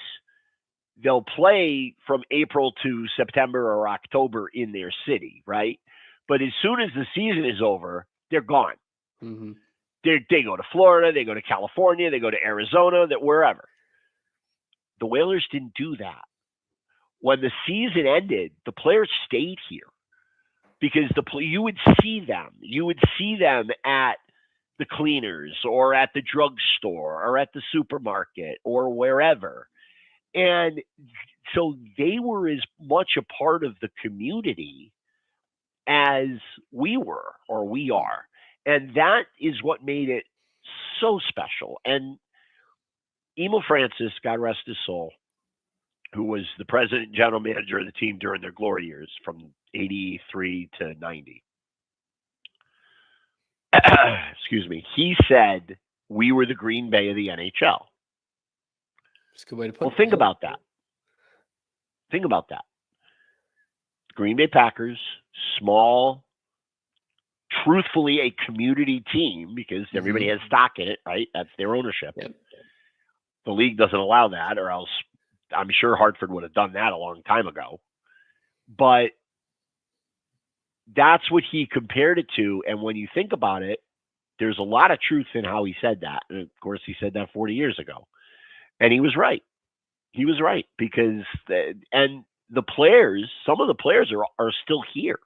they'll play from April to September or October in their city, right? But as soon as the season is over, they're gone. Mm-hmm. They go to Florida, they go to California, they go to Arizona, wherever. The Whalers didn't do that. When the season ended, the players stayed here because you would see them. You would see them at the cleaners or at the drugstore or at the supermarket or wherever. And so they were as much a part of the community as we were or we are. And that is what made it so special. And Emil Francis, God rest his soul, who was the president and general manager of the team during their glory years from 83 to 90. Excuse me. He said we were the Green Bay of the NHL. That's a good way to put it. Well, think about that. Think about that. Green Bay Packers, small, truthfully a community team because everybody has stock in it, right? That's their ownership. Yep. The league doesn't allow that, or else I'm sure Hartford would have done that a long time ago. But that's what he compared it to. And when you think about it, there's a lot of truth in how he said that. And of course, he said that 40 years ago. And he was right. He was right because the players, some of the players are still here.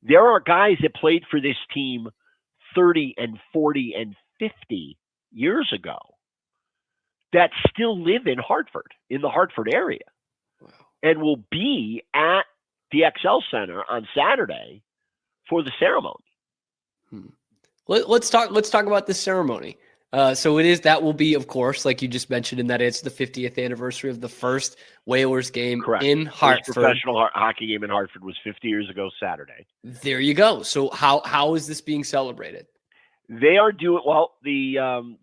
There are guys that played for this team 30 and 40 and 50 years ago that still live in Hartford, in the Hartford area, and will be at the XL Center on Saturday for the ceremony. Let's talk about this ceremony. So that will be, of course, like you just mentioned, in that it's the 50th anniversary of the first Whalers game in Hartford. First professional hockey game in Hartford was 50 years ago Saturday. There you go. So how is this being celebrated? They are doing well. The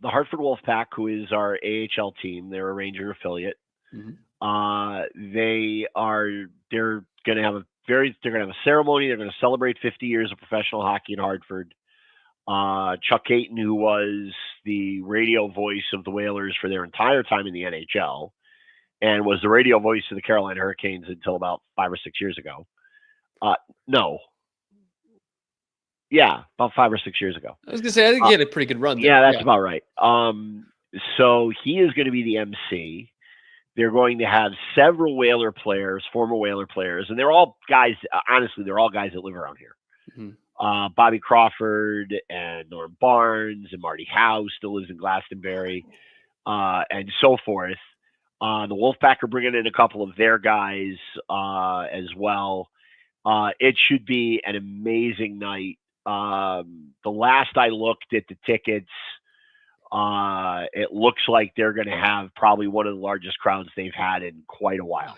Hartford Wolfpack, who is our AHL team, they're a Ranger affiliate. Mm-hmm. They're going to have a ceremony. They're going to celebrate 50 years of professional hockey in Hartford. Chuck Caton, who was the radio voice of the Whalers for their entire time in the NHL, and was the radio voice of the Carolina Hurricanes until about 5 or 6 years ago. No. Yeah, about 5 or 6 years ago. I was going to say, I think he had a pretty good run there. Yeah, that's about right. So he is going to be the MC. They're going to have several Whaler players, former Whaler players, and they're all guys, honestly, they're all guys that live around here. Mm-hmm. Bobby Crawford and Norm Barnes and Marty Howe still lives in Glastonbury, and so forth. The Wolfpack are bringing in a couple of their guys as well. It should be an amazing night. The last I looked at the tickets, it looks like they're going to have probably one of the largest crowds they've had in quite a while.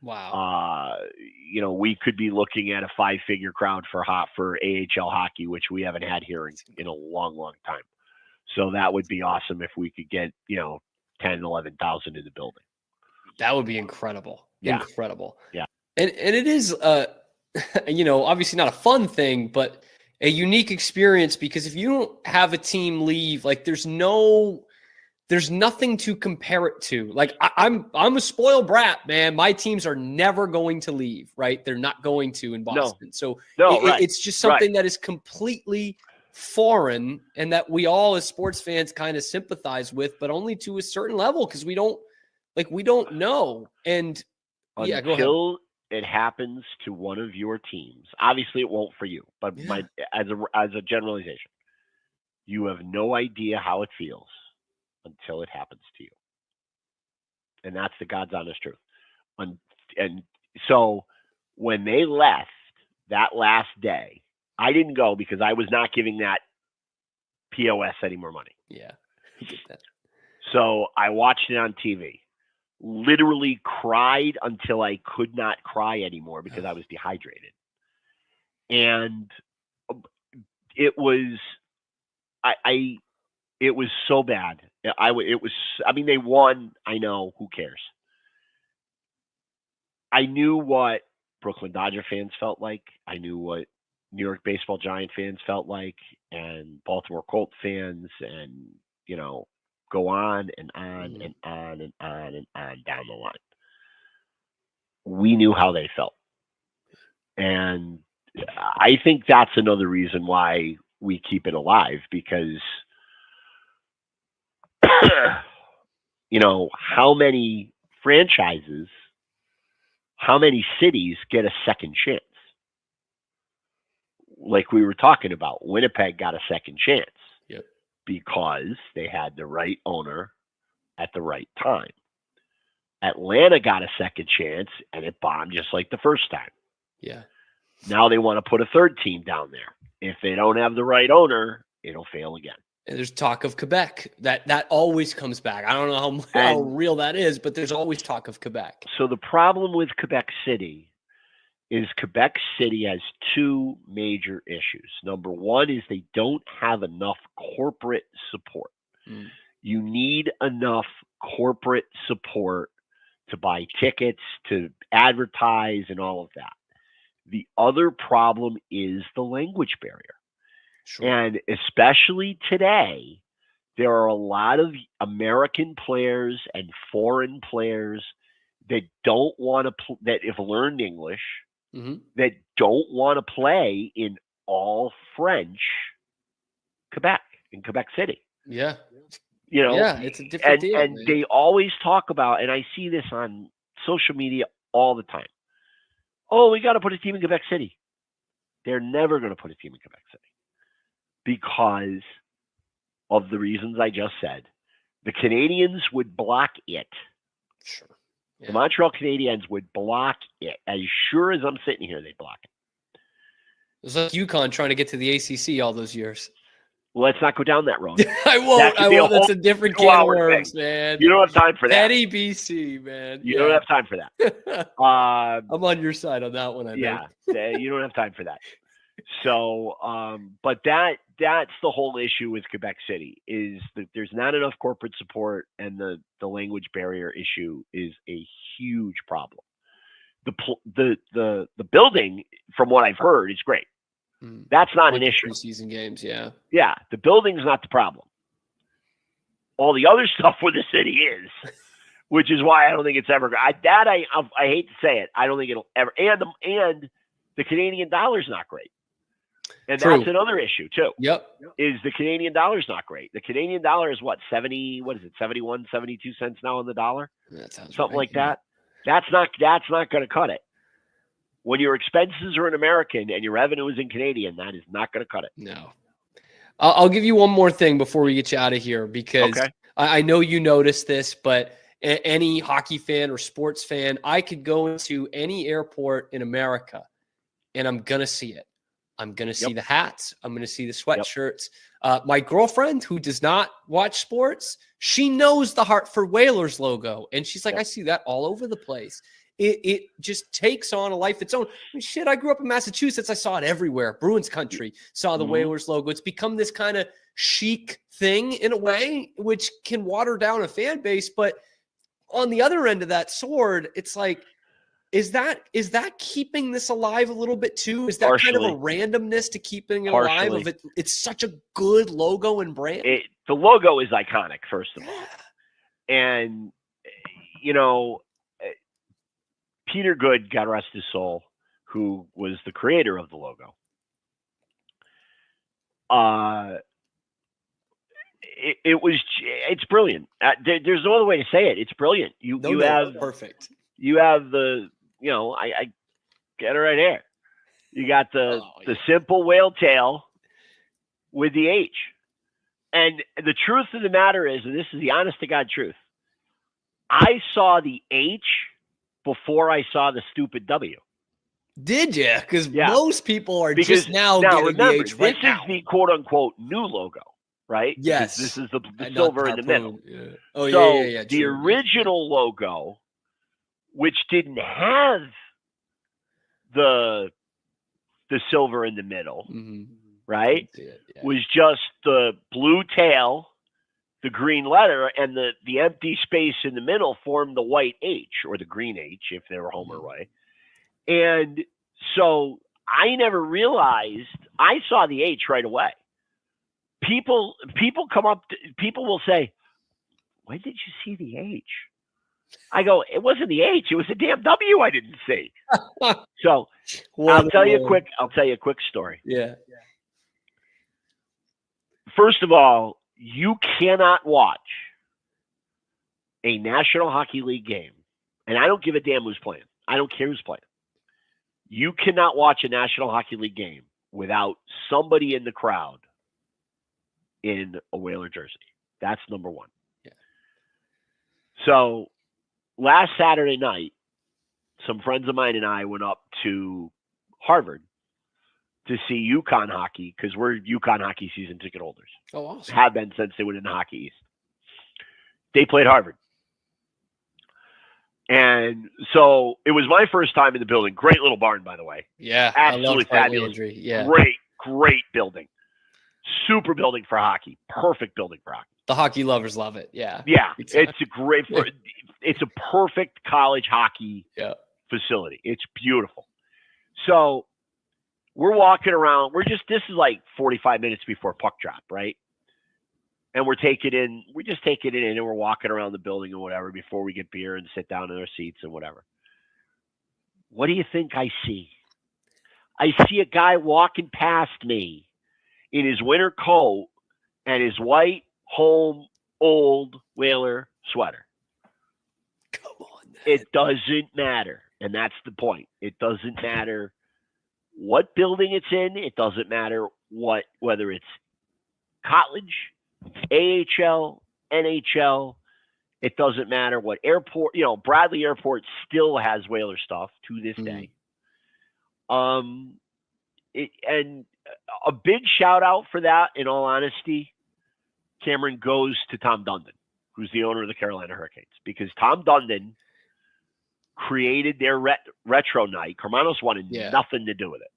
Wow. We could be looking at a 5-figure crowd for AHL hockey, which we haven't had here in a long, long time. So that would be awesome if we could get, 10, 11,000 in the building. That would be incredible. Yeah. Incredible. Yeah. And it is, obviously not a fun thing, but a unique experience, because if you don't have a team leave, like there's nothing to compare it to. Like I'm a spoiled brat, man. My teams are never going to leave, right? They're not going to in Boston. So it's just something that is completely foreign, and that we all as sports fans kind of sympathize with, but only to a certain level, because we don't know. And go ahead. Until it happens to one of your teams, obviously it won't for you, but as a generalization, you have no idea how it feels until it happens to you. And that's the God's honest truth. And so when they left that last day, I didn't go because I was not giving that POS any more money. Yeah, I get that. So I watched it on TV, literally cried until I could not cry anymore because I was dehydrated. And it was, it was so bad. They won. I know, who cares? I knew what Brooklyn Dodger fans felt like. I knew what New York Baseball Giant fans felt like, and Baltimore Colt fans, and, go on and on and on and on and on down the line. We knew how they felt. And I think that's another reason why we keep it alive, because how many franchises, how many cities get a second chance? Like we were talking about, Winnipeg got a second chance because they had the right owner at the right time. Atlanta got a second chance and it bombed just like the first time. Yeah. Now they want to put a third team down there. If they don't have the right owner, it'll fail again. And there's talk of Quebec. That always comes back. I don't know how real that is, but there's always talk of Quebec. So the problem with Quebec City is Quebec City has two major issues. Number one is they don't have enough corporate support. You need enough corporate support to buy tickets, to advertise, and all of that. The other problem is the language barrier. Sure. And especially today, there are a lot of American players and foreign players that don't want to that have learned English, that don't want to play in all French Quebec, in Quebec City. Yeah. It's a different deal. And they always talk about, and I see this on social media all the time. Oh, we got to put a team in Quebec City. They're never going to put a team in Quebec City because of the reasons I just said. The Canadians would block it. Sure. Yeah. The Montreal Canadiens would block it. As sure as I'm sitting here, they'd block it. It's like UConn trying to get to the ACC all those years. Well, let's not go down that road. I won't. That's a different can of worms, man. You don't have time for that. Petty BC, man. You don't have time for that. I'm on your side on that one, I think. You don't have time for that. So, but that's the whole issue with Quebec City, is that there's not enough corporate support, and the language barrier issue is a huge problem. The building, from what I've heard, is great. That's not an issue. Preseason games, yeah. Yeah, the building's not the problem. All the other stuff where the city is, which is why I don't think it's ever. I hate to say it. I don't think it'll ever. And the Canadian dollar's not great. And True. That's another issue too. Yep. Is the Canadian dollar's not great. The Canadian dollar is what, 71, 72 cents now on the dollar? That sounds something right, like that. That's not going to cut it. When your expenses are in American and your revenue is in Canadian, that is not going to cut it. No. I'll give you one more thing before we get you out of here, because I know you noticed this, but any hockey fan or sports fan, I could go into any airport in America and I'm going to see it. I'm going to see the hats. I'm going to see the sweatshirts. My girlfriend, who does not watch sports, she knows the Hartford Whalers logo. And she's like, I see that all over the place. It just takes on a life of its own. I mean, shit, I grew up in Massachusetts. I saw it everywhere. Bruins country saw the Whalers logo. It's become this kind of chic thing in a way, which can water down a fan base. But on the other end of that sword, it's like, is that keeping this alive a little bit too? Is that kind of a randomness to keeping it alive? Of it, it's such a good logo and brand. The logo is iconic, first of all, and Peter Good, God rest his soul, who was the creator of the logo. It's brilliant. There's no other way to say it. It's brilliant. You have perfect. You have I get it right here. You got the simple whale tail with the H. And the truth of the matter is, and this is the honest to God truth, I saw the H before I saw the stupid W. Did you? Because most people are just now getting remember, the H right now. This is the quote unquote new logo, right? Yes. Because this is the silver in the middle. Yeah. Oh, so yeah. The original logo, which didn't have the silver in the middle, right? Was just the blue tail, the green letter, and the empty space in the middle formed the white H, or the green H if they were home or away. And so I never realized, I saw the H right away. People come up, people will say, when did you see the H? I go, it wasn't the H, it was the damn W I didn't see. So I'll tell you a quick story. Yeah. First of all, you cannot watch a National Hockey League game, and I don't give a damn who's playing. I don't care who's playing. You cannot watch a National Hockey League game without somebody in the crowd in a Whaler jersey. That's number one. Yeah. So last Saturday night, some friends of mine and I went up to Harvard to see UConn hockey, because we're UConn hockey season ticket holders. Oh, awesome. Have been since they went into Hockey East. They played Harvard. And so it was my first time in the building. Great little barn, by the way. Yeah. Absolutely fabulous. Yeah. Great building. Super building for hockey. Perfect building for hockey. The hockey lovers love it. Yeah. Yeah. It's a perfect college hockey facility. It's beautiful. So we're walking around. This is like 45 minutes before puck drop, right? And we're just taking it in, and we're walking around the building and whatever before we get beer and sit down in our seats and whatever. What do you think I see? I see a guy walking past me in his winter coat and his white home old Whaler sweater. Come on, man. It doesn't matter. And that's the point. It doesn't matter what building it's in. It doesn't matter whether it's college, AHL, NHL. It doesn't matter what airport. Bradley Airport still has Whaler stuff to this day. And a big shout out for that, in all honesty, Cameron, goes to Tom Dundon, who's the owner of the Carolina Hurricanes, because Tom Dundon created their retro night. Carmanos wanted nothing to do with it.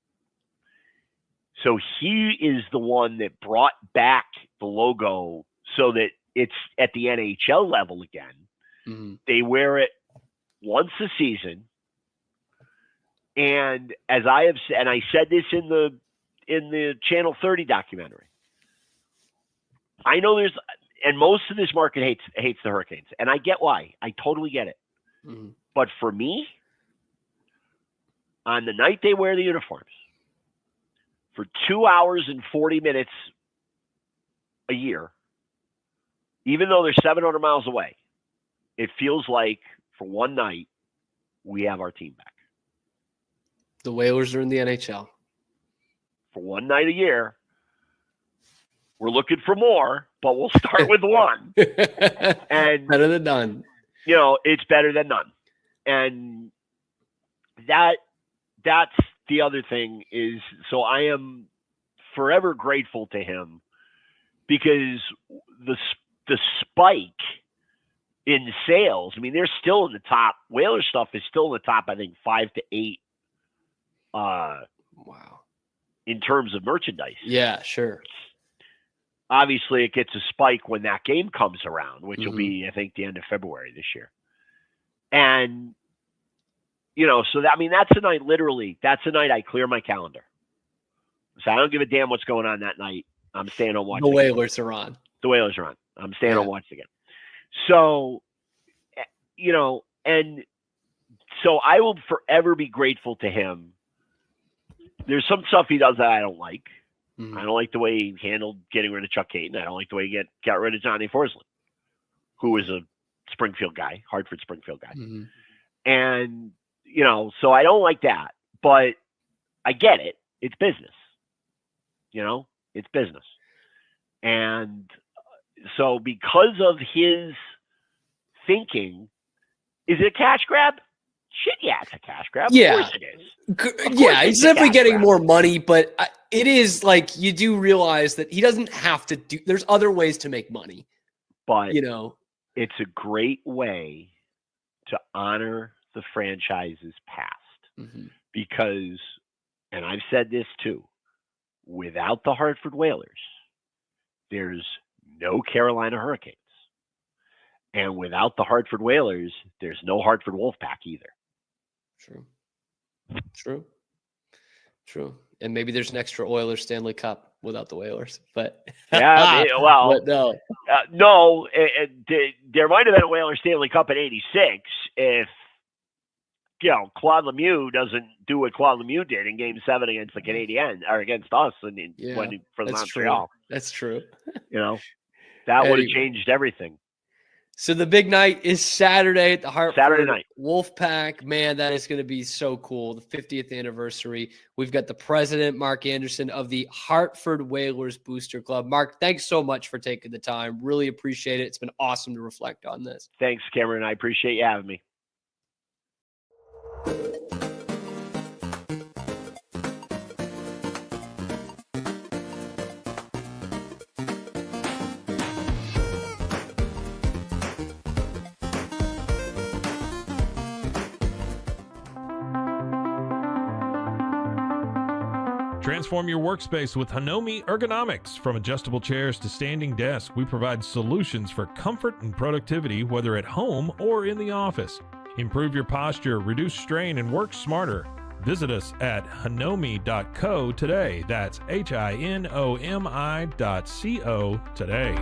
So he is the one that brought back the logo so that it's at the NHL level again. They wear it once a season. And as I have said, and I said this in the Channel 30 documentary, I know and most of this market hates the Hurricanes, and I get why. I totally get it. But for me, on the night they wear the uniforms, for 2 hours and 40 minutes a year, even though they're 700 miles away, it feels like for one night we have our team back. The Whalers are in the NHL. For one night a year, we're looking for more, but we'll start with one. And better than none. It's better than none. And that's the other thing is, so I am forever grateful to him because the spike in sales, I mean, they're still in the top. Whaler stuff is still in the top, I think, 5 to 8. Wow. In terms of merchandise. Yeah, sure. Obviously, it gets a spike when that game comes around, which will be, I think, the end of February this year. And, so that, I mean, that's a night, literally, that's a night I clear my calendar. So I don't give a damn what's going on that night. I'm staying on watch. The Whalers are on. The Whalers are on. I'm staying on watch again. So, and so I will forever be grateful to him. There's some stuff he does that I don't like. I don't like the way he handled getting rid of Chuck Caton. I don't like the way he got rid of Johnny Forsland, who was a Springfield guy, Hartford Springfield guy. And, so I don't like that. But I get it. It's business. It's business. And so because of his thinking, is it a cash grab? Shit, yeah, it's a cash grab. Yeah. Of course it is. Yeah, he's definitely getting more money, but it is like you do realize that he doesn't have to do. There's other ways to make money, but it's a great way to honor the franchise's past because, and I've said this too, without the Hartford Whalers, there's no Carolina Hurricanes, and without the Hartford Whalers, there's no Hartford Wolfpack either. True. And maybe there's an extra Oilers Stanley Cup without the Whalers, but yeah, well, but no, there might have been a Whalers Stanley Cup in '86 if Claude Lemieux doesn't do what Claude Lemieux did in Game 7 against the Canadiens or against us and for the Montreal. True. That's true. That would have changed everything. So the big night is Saturday at the Hartford Saturday night. Wolfpack. Man, that is going to be so cool. The 50th anniversary. We've got the president, Mark Anderson, of the Hartford Whalers Booster Club. Mark, thanks so much for taking the time. Really appreciate it. It's been awesome to reflect on this. Thanks, Cameron. I appreciate you having me. Transform your workspace with Hanomi Ergonomics. From adjustable chairs to standing desks, we provide solutions for comfort and productivity, whether at home or in the office. Improve your posture, reduce strain, and work smarter. Visit us at hanomi.co today. That's HINOMI.co today.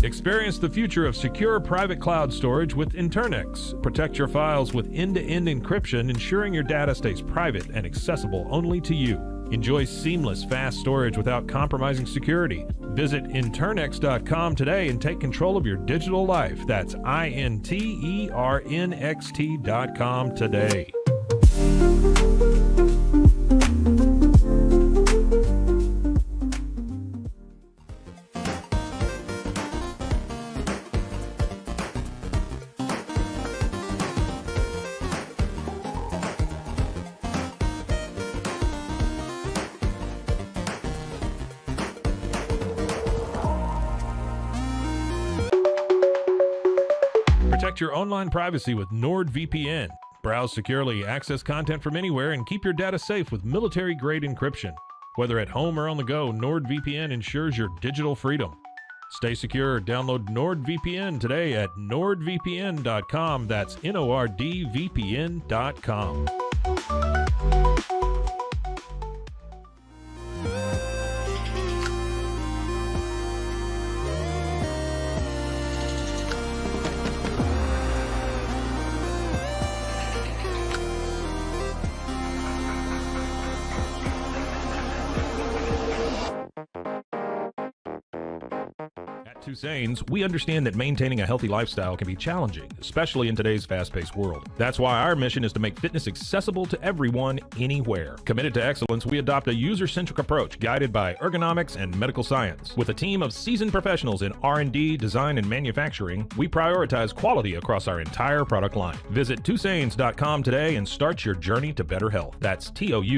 Experience the future of secure private cloud storage with Internex. Protect your files with end-to-end encryption, ensuring your data stays private and accessible only to you. Enjoy seamless, fast storage without compromising security. Visit Internex.com today and take control of your digital life. That's INTERNXT.com today. Protect your online privacy with NordVPN. Browse securely, access content from anywhere, and keep your data safe with military-grade encryption. Whether at home or on the go, NordVPN ensures your digital freedom. Stay secure. Download NordVPN today at nordvpn.com. That's NORDVPN.com. Tusains, we understand that maintaining a healthy lifestyle can be challenging, especially in today's fast-paced world. That's why our mission is to make fitness accessible to everyone, anywhere. Committed to excellence, we adopt a user-centric approach guided by ergonomics and medical science. With a team of seasoned professionals in R&D, design, and manufacturing, we prioritize quality across our entire product line. Visit Tusains.com today and start your journey to better health. That's TOUSAINS.com.